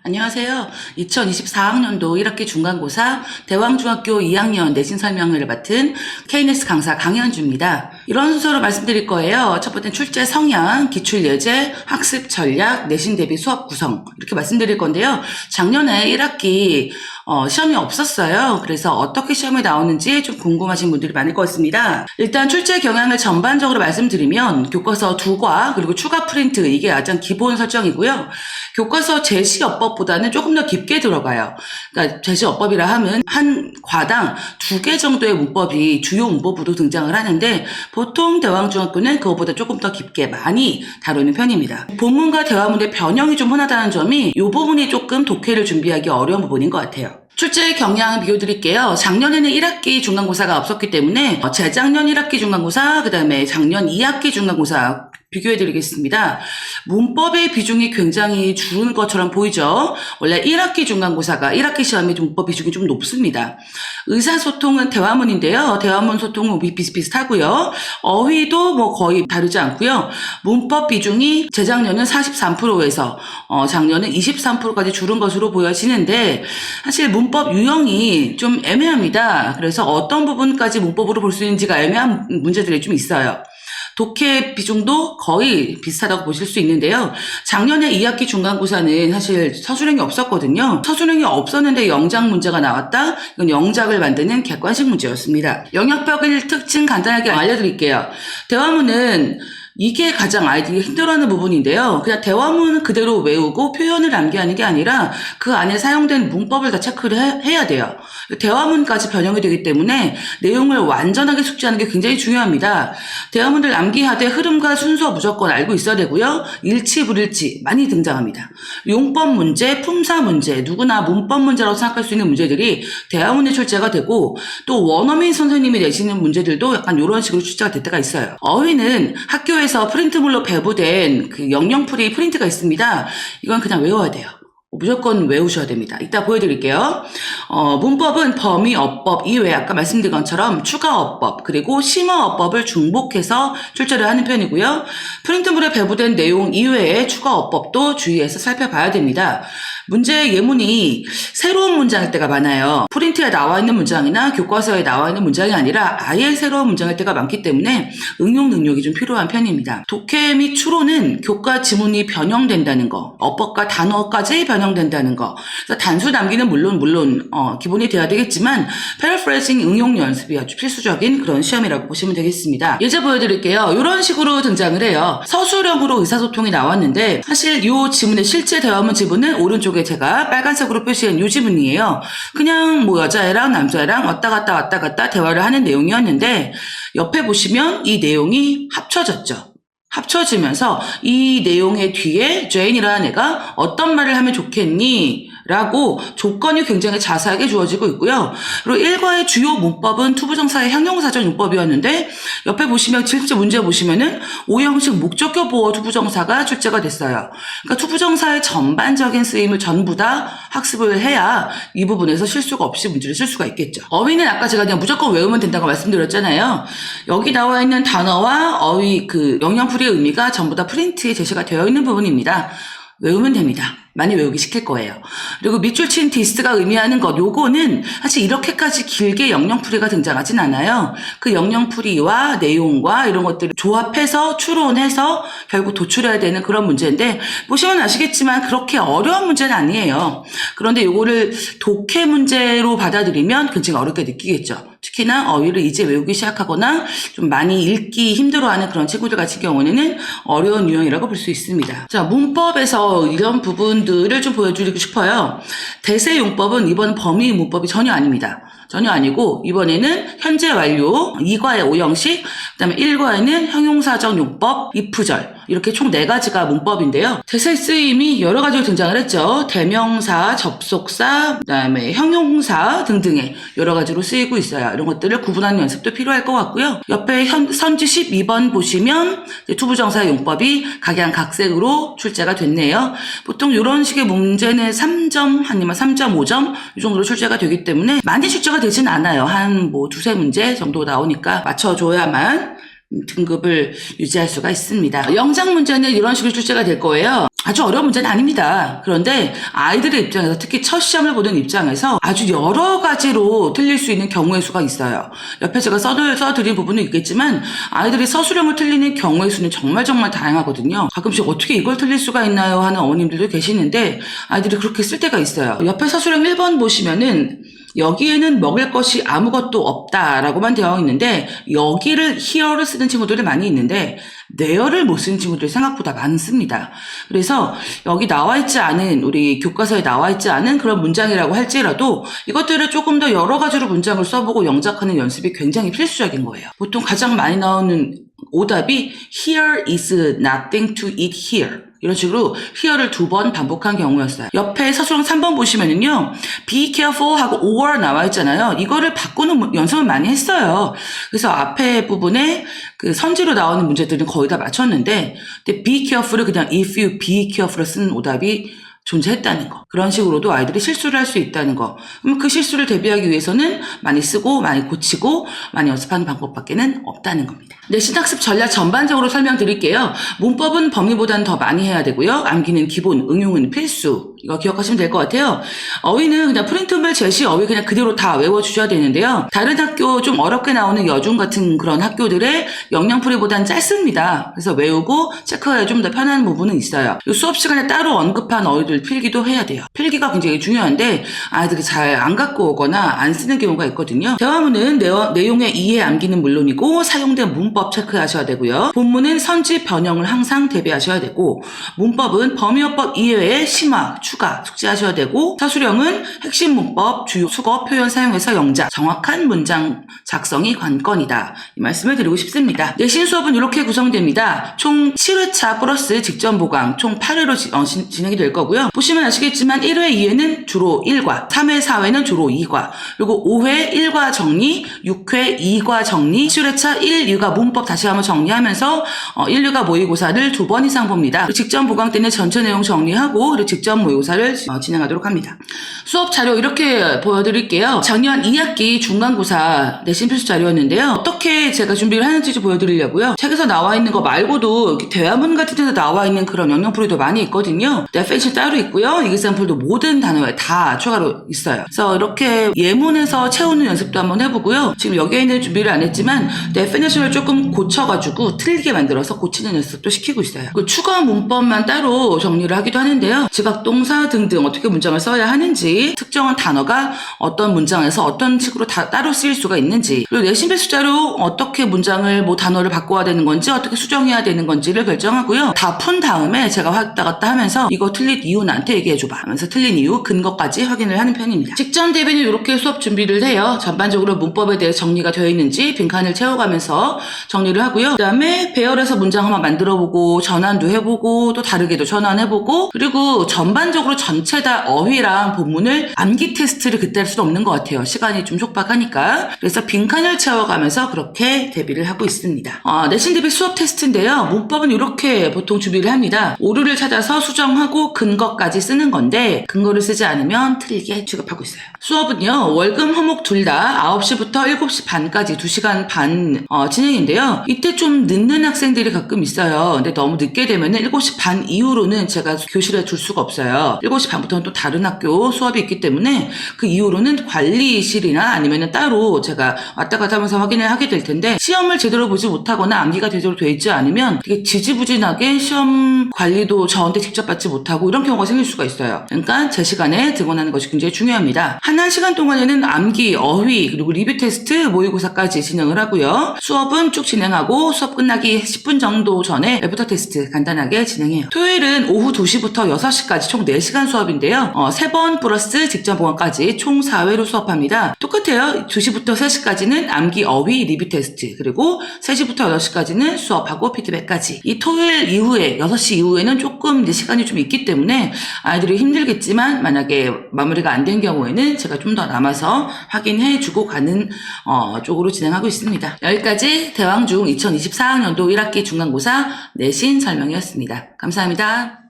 안녕하세요. 2024학년도 1학기 중간고사 대왕중학교 2학년 내신 설명을 맡은 KNS 강사 강현주입니다. 이런 순서로 말씀드릴 거예요. 첫 번째 출제 성향, 기출예제, 학습 전략, 내신 대비 수업 구성 이렇게 말씀드릴 건데요. 작년에 1학기 시험이 없었어요. 그래서 어떻게 시험이 나오는지 좀 궁금하신 분들이 많을 것 같습니다. 일단 출제 경향을 전반적으로 말씀드리면 교과서 2과 그리고 추가 프린트 이게 가장 기본 설정이고요. 교과서 제시어법보다는 조금 더 깊게 들어가요. 그러니까 제시어법이라 하면 한 과당 2개 정도의 문법이 주요 문법으로 등장을 하는데 보통 대왕중학교는 그것보다 조금 더 깊게 많이 다루는 편입니다. 본문과 대화문의 변형이 좀 흔하다는 점이 이 부분이 조금 독해를 준비하기 어려운 부분인 것 같아요. 출제 경향 비교드릴게요. 작년에는 1학기 중간고사가 없었기 때문에 재작년 1학기 중간고사, 그 다음에 작년 2학기 중간고사 비교해드리겠습니다. 문법의 비중이 굉장히 줄은 것처럼 보이죠? 원래 1학기 중간고사가 1학기 시험이 문법 비중이 좀 높습니다. 의사소통은 대화문인데요. 대화문 소통은 비슷비슷하고요. 어휘도 거의 다르지 않고요. 문법 비중이 재작년은 43%에서 작년은 23%까지 줄은 것으로 보여지는데 사실 문법 유형이 좀 애매합니다. 그래서 어떤 부분까지 문법으로 볼 수 있는지가 애매한 문제들이 좀 있어요. 독해 비중도 거의 비슷하다고 보실 수 있는데요. 작년에 2학기 중간고사는 사실 서술형이 없었거든요. 서술형이 없었는데 영작 문제가 나왔다? 이건 영작을 만드는 객관식 문제였습니다. 영역별 특징 간단하게 알려드릴게요. 대화문은 이게 가장 아이들이 힘들어하는 부분인데요. 그냥 대화문은 그대로 외우고 표현을 암기하는 게 아니라 그 안에 사용된 문법을 다 체크를 해야 돼요. 대화문까지 변형이 되기 때문에 내용을 완전하게 숙지하는 게 굉장히 중요합니다. 대화문을 암기하되 흐름과 순서 무조건 알고 있어야 되고요. 일치, 불일치 많이 등장합니다. 용법 문제, 품사 문제, 누구나 문법 문제라고 생각할 수 있는 문제들이 대화문에 출제가 되고 또 원어민 선생님이 내시는 문제들도 약간 이런 식으로 출제가 될 때가 있어요. 어휘는 학교에서 프린트물로 배부된 그 영영풀이 프린트가 있습니다. 이건 그냥 외워야 돼요. 무조건 외우셔야 됩니다. 이따 보여드릴게요. 문법은 범위 어법 이외에 아까 말씀드린 것처럼 추가 어법 그리고 심어 어법을 중복해서 출제를 하는 편이고요. 프린트물에 배부된 내용 이외에 추가 어법도 주의해서 살펴봐야 됩니다. 문제 예문이 새로운 문장일 때가 많아요. 프린트에 나와 있는 문장이나 교과서에 나와 있는 문장이 아니라 아예 새로운 문장일 때가 많기 때문에 응용 능력이 좀 필요한 편입니다. 독해 및 추론은 교과 지문이 변형된다는 거, 어법과 단어까지 변형된다는 거. 그래서 단수 남기는 물론 기본이 돼야 되겠지만 패러프레이징 응용 연습이 아주 필수적인 그런 시험이라고 보시면 되겠습니다. 예제 보여드릴게요. 이런 식으로 등장을 해요. 서술형으로 의사소통이 나왔는데 사실 이 지문의 실제 대화문 지문은 오른쪽에 제가 빨간색으로 표시한 이 지문이에요. 그냥 여자애랑 남자애랑 왔다 갔다 대화를 하는 내용이었는데 옆에 보시면 이 내용이 합쳐졌죠. 합쳐지면서 이 내용의 뒤에 제인이라는 애가 어떤 말을 하면 좋겠니? 라고 조건이 굉장히 자세하게 주어지고 있고요. 그리고 1과의 주요 문법은 투부정사의 형용사적 문법이었는데 옆에 보시면 실제 문제 보시면은 오형식 목적격 보어 투부정사가 출제가 됐어요. 그러니까 투부정사의 전반적인 쓰임을 전부 다 학습을 해야 이 부분에서 실수가 없이 문제를 쓸 수가 있겠죠. 어휘는 아까 제가 그냥 무조건 외우면 된다고 말씀드렸잖아요. 여기 나와 있는 단어와 어휘 그 영영풀이의 의미가 전부 다 프린트에 제시가 되어 있는 부분입니다. 외우면 됩니다. 많이 외우기 시킬 거예요. 그리고 밑줄 친 디스가 의미하는 것, 요거는 사실 이렇게까지 길게 영영풀이가 등장하진 않아요. 그 영영풀이와 내용과 이런 것들을 조합해서 추론해서 결국 도출해야 되는 그런 문제인데 보시면 아시겠지만 그렇게 어려운 문제는 아니에요. 그런데 요거를 독해 문제로 받아들이면 굉장히 어렵게 느끼겠죠. 특히나 어휘를 이제 외우기 시작하거나 좀 많이 읽기 힘들어하는 그런 친구들 같은 경우에는 어려운 유형이라고 볼 수 있습니다. 자, 문법에서 이런 부분들을 좀 보여드리고 싶어요. 대세용법은 이번 범위 문법이 전혀 아닙니다. 전혀 아니고 이번에는 현재 완료 2과의 오형식 그다음에 1과에는 형용사적 용법 if절 이렇게 총 4가지가 문법인데요. 대세 쓰임이 여러 가지로 등장을 했죠. 대명사, 접속사, 그다음에 형용사 등등의 여러 가지로 쓰이고 있어요. 이런 것들을 구분하는 연습도 필요할 것 같고요. 옆에 선지 12번 보시면 투부정사의 용법이 각양각색으로 출제가 됐네요. 보통 이런 식의 문제는 3점 아니면 3.5점 이 정도로 출제가 되기 때문에 많이 출제가 되진 않아요. 한 두세 문제 정도 나오니까 맞춰줘야만 등급을 유지할 수가 있습니다. 영작 문제는 이런 식으로 출제가 될 거예요. 아주 어려운 문제는 아닙니다. 그런데 아이들의 입장에서, 특히 첫 시험을 보는 입장에서 아주 여러 가지로 틀릴 수 있는 경우의 수가 있어요. 옆에 제가 써드린 부분은 있겠지만 아이들이 서술형을 틀리는 경우의 수는 정말 다양하거든요. 가끔씩 어떻게 이걸 틀릴 수가 있나요 하는 어머님들도 계시는데 아이들이 그렇게 쓸 때가 있어요. 옆에 서술형 1번 보시면은 여기에는 먹을 것이 아무것도 없다라고만 되어 있는데 여기를 here를 쓰는 친구들이 많이 있는데 there를 못 쓰는 친구들이 생각보다 많습니다. 그래서 여기 나와 있지 않은, 우리 교과서에 나와 있지 않은 그런 문장이라고 할지라도 이것들을 조금 더 여러 가지로 문장을 써보고 영작하는 연습이 굉장히 필수적인 거예요. 보통 가장 많이 나오는 오답이 here is nothing to eat here. 이런 식으로 here를 2번 반복한 경우였어요. 옆에 서술형 3번 보시면은요, be careful 하고 or 나와 있잖아요. 이거를 바꾸는 연습을 많이 했어요. 그래서 앞에 부분에 그 선지로 나오는 문제들은 거의 다 맞췄는데, 근데 be careful을 그냥 if you be careful을 쓰는 오답이 존재했다는 거. 그런 식으로도 아이들이 실수를 할 수 있다는 거. 그럼 그 실수를 대비하기 위해서는 많이 쓰고 많이 고치고 많이 연습하는 방법밖에는 없다는 겁니다. 네, 신학습 전략 전반적으로 설명드릴게요. 문법은 범위보다는 더 많이 해야 되고요. 암기는 기본, 응용은 필수. 이거 기억하시면 될 것 같아요. 어휘는 그냥 프린트물 제시 어휘 그냥 그대로 다 외워주셔야 되는데요. 다른 학교 좀 어렵게 나오는 여중 같은 그런 학교들의 영영풀이보다는 짧습니다. 그래서 외우고 체크해야 좀 더 편한 부분은 있어요. 수업 시간에 따로 언급한 어휘들 필기도 해야 돼요. 필기가 굉장히 중요한데 아이들이 잘 안 갖고 오거나 안 쓰는 경우가 있거든요. 대화문은 내용의 이해 암기는 물론이고 사용된 문법 체크하셔야 되고요. 본문은 선지 변형을 항상 대비하셔야 되고, 문법은 범위어법 이외에 심화, 추가, 숙지하셔야 되고, 서술형은 핵심 문법, 주요 수거, 표현 사용해서 영작, 정확한 문장 작성이 관건이다. 이 말씀을 드리고 싶습니다. 내신 수업은 이렇게 구성됩니다. 총 7회차 플러스 직전 보강, 총 8회로 진행이 될 거고요. 보시면 아시겠지만 1회, 2회는 주로 1과, 3회, 4회는 주로 2과, 그리고 5회 1과 정리, 6회 2과 정리, 7회차 1, 2과 문법 다시 한번 정리하면서 1, 2과 모의고사를 2번 이상 봅니다. 직전 보강 때는 전체 내용 정리하고 그리고 직전 모의고사를 진행하도록 합니다. 수업 자료 이렇게 보여드릴게요. 작년 2학기 중간고사 내신 필수 자료였는데요. 어떻게 제가 준비를 하는지 좀 보여드리려고요. 책에서 나와 있는 거 말고도 이렇게 대화문 같은 데서 나와 있는 그런 영영풀이도 많이 있거든요. 데피니션 따로 있고요. 이그샘플도 모든 단어에 다 추가로 있어요. 그래서 이렇게 예문에서 채우는 연습도 한번 해보고요. 지금 여기에 있는 준비를 안 했지만 데피니션을 조금 고쳐가지고 틀리게 만들어서 고치는 연습도 시키고 있어요. 그 추가 문법만 따로 정리를 하기도 하는데요. 지각동사 등등 어떻게 문장을 써야 하는지, 특정한 단어가 어떤 문장에서 어떤 식으로 따로 쓰일 수가 있는지, 그리고 내신 필수 자료 어떻게 문장을 단어를 바꿔야 되는 건지 어떻게 수정해야 되는 건지를 결정하고요. 다 푼 다음에 제가 왔다 갔다 하면서 이거 틀린 이유 나한테 얘기해줘봐 하면서 틀린 이유, 근거까지 확인을 하는 편입니다. 직전 대비는 이렇게 수업 준비를 해요. 전반적으로 문법에 대해 정리가 되어 있는지 빈칸을 채워가면서 정리를 하고요. 그 다음에 배열해서 문장 한번 만들어보고 전환도 해보고 또 다르게도 전환해보고, 그리고 전반적으로 전체 다 어휘랑 본문을 암기 테스트를 그때 할 수는 없는 것 같아요. 시간이 좀 촉박하니까. 그래서 빈칸을 채워가면서 그렇게 대비를 하고 있습니다. 내신 대비 수업 테스트인데요. 문법은 이렇게 보통 준비를 합니다. 오류를 찾아서 수정하고 근거까지 쓰는 건데 근거를 쓰지 않으면 틀리게 취급하고 있어요. 수업은요. 월금 화목 둘 다 9시부터 7시 반까지 2시간 반 진행인데요. 이때 좀 늦는 학생들이 가끔 있어요. 근데 너무 늦게 되면은 7시 반 이후로는 제가 교실에 둘 수가 없어요. 7시 반부터는 또 다른 학교 수업이 있기 때문에 그 이후로는 관리실이나 아니면은 따로 제가 왔다 갔다 하면서 확인을 하게 될 텐데, 시험을 제대로 보지 못하거나 암기가 제대로 되어 있지 않으면 되게 지지부진하게 시험 관리도 저한테 직접 받지 못하고 이런 경우가 생길 수가 있어요. 그러니까 제 시간에 등원하는 것이 굉장히 중요합니다. 한 시간 동안에는 암기, 어휘, 그리고 리뷰 테스트, 모의고사까지 진행을 하고요. 수업은 쭉 진행하고 수업 끝나기 10분 정도 전에 애프터 테스트 간단하게 진행해요. 토요일은 오후 2시부터 6시까지 총 4시간 수업인데요. 3번 플러스 직전 보강까지 총 4회로 수업합니다. 똑같아요. 2시부터 3시까지는 암기, 어휘, 리뷰 테스트, 그리고 3시부터 8시까지는 수업하고 피드백까지. 이 토요일 이후에 6시 이후에는 조금 이제 시간이 좀 있기 때문에 아이들이 힘들겠지만 만약에 마무리가 안 된 경우에는 제가 좀 더 남아서 확인해주고 가는 쪽으로 진행하고 있습니다. 여기까지 대왕중 2024학년도 1학기 중간고사 내신 설명이었습니다. 감사합니다.